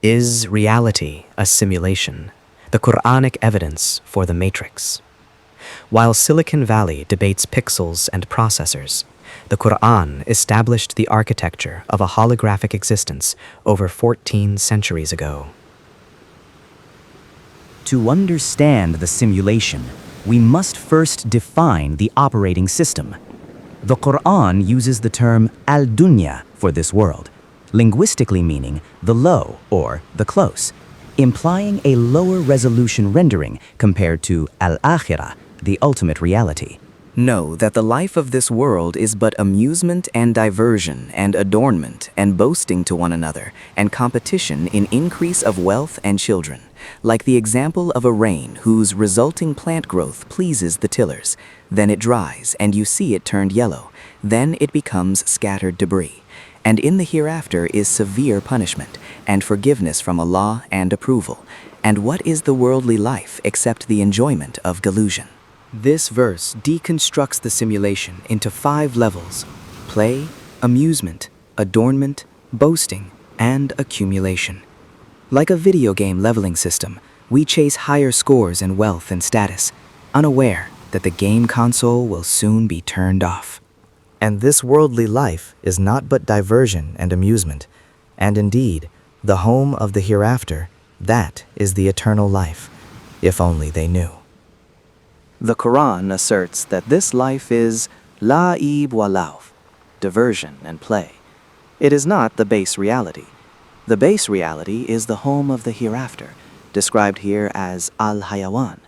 Is reality a simulation? The Quranic evidence for the Matrix. While Silicon Valley debates pixels and processors, the Quran established the architecture of a holographic existence over 14 centuries ago. To understand the simulation, we must first define the operating system. The Quran uses the term Al-Dunya for this world, linguistically meaning the low or the close, implying a lower resolution rendering compared to Al-Akhirah, the ultimate reality. Know that the life of this world is but amusement and diversion and adornment and boasting to one another and competition in increase of wealth and children, like the example of a rain whose resulting plant growth pleases the tillers. Then it dries and you see it turned yellow. Then it becomes scattered debris. And in the hereafter is severe punishment and forgiveness from Allah and approval. And what is the worldly life except the enjoyment of delusion? This verse deconstructs the simulation into 5 levels: play, amusement, adornment, boasting, and accumulation. Like a video game leveling system, we chase higher scores in wealth and status, unaware that the game console will soon be turned off. And this worldly life is not but diversion and amusement, and indeed, the home of the hereafter, that is the eternal life, if only they knew. The Quran asserts that this life is la'ib wa lauf, diversion and play. It is not the base reality. The base reality is the home of the hereafter, described here as al-hayawan,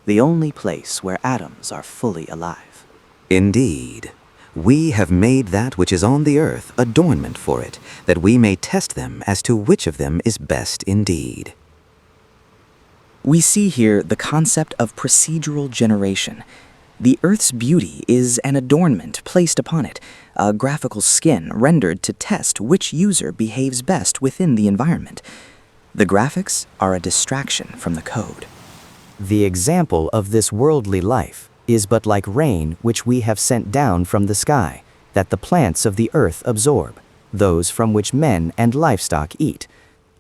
the only place where atoms are fully alive. Indeed, we have made that which is on the earth adornment for it, that we may test them as to which of them is best indeed. We see here the concept of procedural generation. The Earth's beauty is an adornment placed upon it, a graphical skin rendered to test which user behaves best within the environment. The graphics are a distraction from the code. The example of this worldly life is but like rain which we have sent down from the sky, that the plants of the earth absorb, those from which men and livestock eat,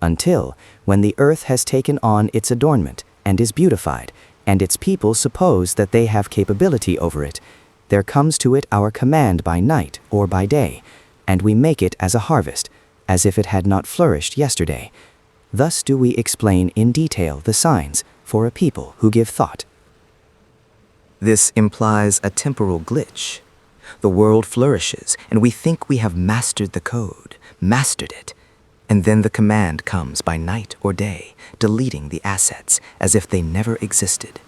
until, when the earth has taken on its adornment and is beautified, and its people suppose that they have capability over it, there comes to it our command by night or by day, and we make it as a harvest, as if it had not flourished yesterday. Thus do we explain in detail the signs for a people who give thought. This implies a temporal glitch. The world flourishes, and we think we have mastered the code, mastered it. And then the command comes by night or day, deleting the assets as if they never existed.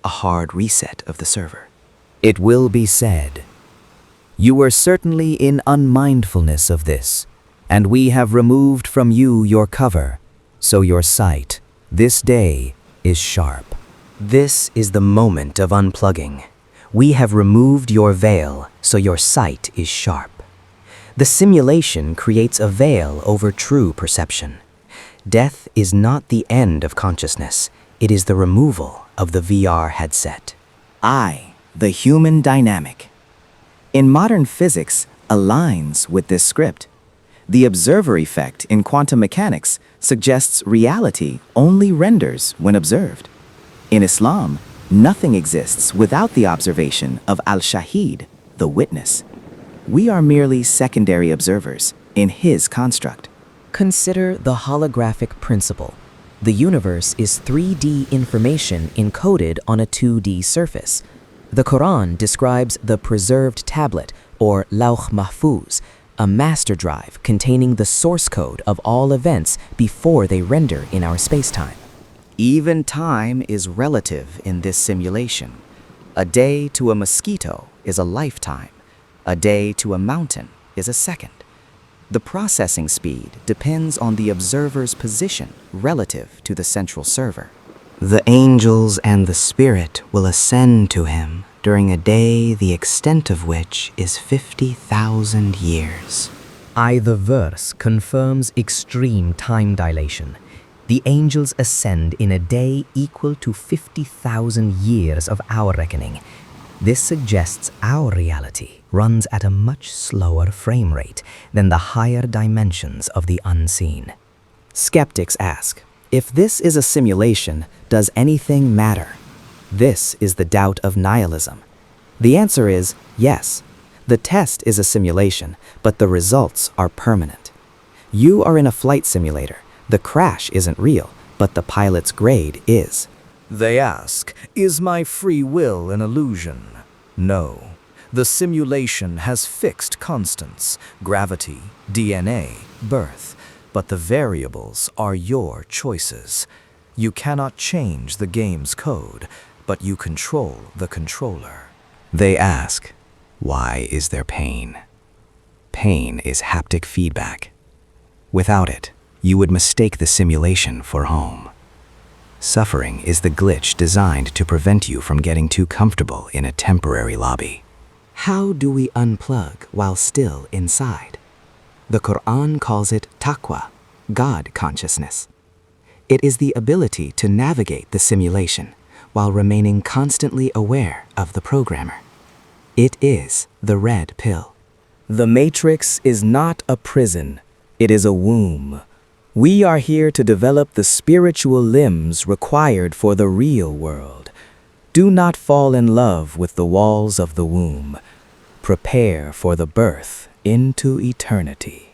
A hard reset of the server. It will be said, "You were certainly in unmindfulness of this, and we have removed from you your cover, so your sight this day is sharp." This is the moment of unplugging. We have removed your veil, so your sight is sharp. The simulation creates a veil over true perception. Death is not the end of consciousness, it is the removal of the VR headset. I, the human dynamic. In modern physics, aligns with this script. The observer effect in quantum mechanics suggests reality only renders when observed. In Islam, nothing exists without the observation of Al-Shahid, the witness. We are merely secondary observers in his construct. Consider the holographic principle. The universe is 3D information encoded on a 2D surface. The Quran describes the preserved tablet, or Lawh Mahfuz, a master drive containing the source code of all events before they render in our spacetime. Even time is relative in this simulation. A day to a mosquito is a lifetime. A day to a mountain is a second. The processing speed depends on the observer's position relative to the central server. The angels and the spirit will ascend to him during a day the extent of which is 50,000 years. The verse confirms extreme time dilation. The angels ascend in a day equal to 50,000 years of our reckoning. This suggests our reality runs at a much slower frame rate than the higher dimensions of the unseen. Skeptics ask, if this is a simulation, does anything matter? This is the doubt of nihilism. The answer is yes. The test is a simulation, but the results are permanent. You are in a flight simulator. The crash isn't real, but the pilot's grade is. They ask, is my free will an illusion? No. The simulation has fixed constants, gravity, DNA, birth, but the variables are your choices. You cannot change the game's code, but you control the controller. They ask, why is there pain? Pain is haptic feedback. Without it, you would mistake the simulation for home. Suffering is the glitch designed to prevent you from getting too comfortable in a temporary lobby. How do we unplug while still inside? The Quran calls it taqwa, God consciousness. It is the ability to navigate the simulation while remaining constantly aware of the programmer. It is the red pill. The Matrix is not a prison, it is a womb. We are here to develop the spiritual limbs required for the real world. Do not fall in love with the walls of the womb. Prepare for the birth into eternity.